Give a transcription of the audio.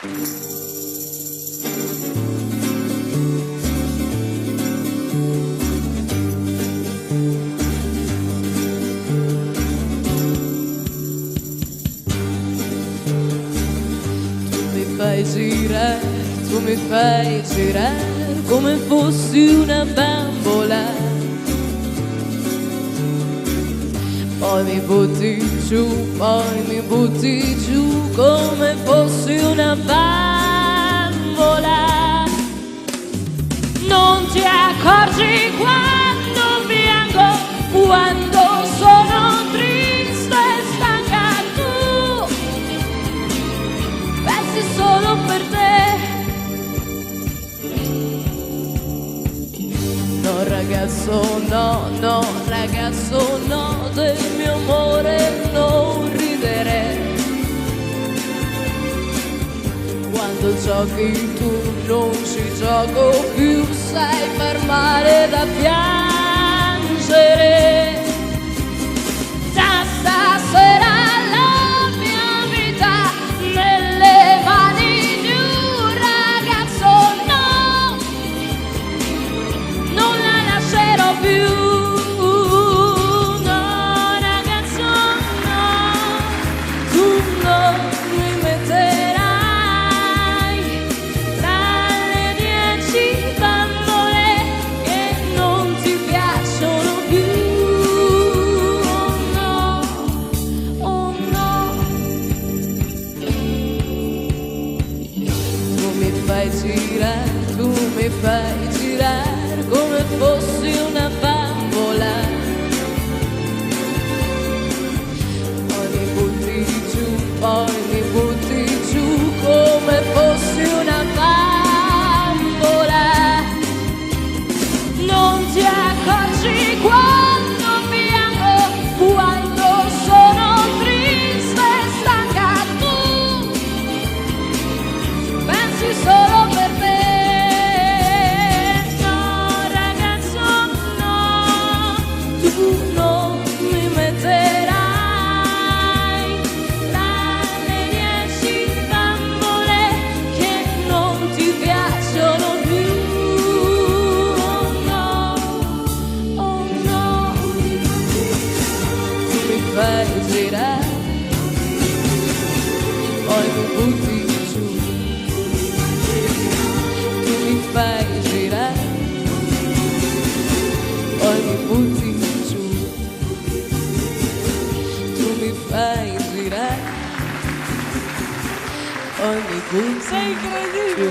Tu mi fai girare come fossi una bambola, poi mi butti giù come fossi una bambola. Non ti accorgi quando piango, quando sono triste e stanca, tu pensi solo per te. No ragazzo, no ragazzo, no, del mio amore non ridere. Quando giochi tu non ci gioco più, sai far male da piangere. Da stasera la mia vita nelle mani di un ragazzo, no, non la lascerò più. No ragazzo, no, tu non mi metterai tra le 10 bambole che non ti piacciono più. Oh no, oh no. Tu mi fai girare come fossi una bambola, poi mi butti giù come fossi una bambola. Non ti accorgi quando piango, quando sono triste e stanca, tu pensi solo per me. No ragazzo, no, tu non mi metterai tra le 10 bambole che non ti piacciono più. Oh no, oh no. Tu mi fai girare, poi mi butti giù. Tu mi fai girare, poi mi butti giù. Tu mi fai girare, poi mi butti giù.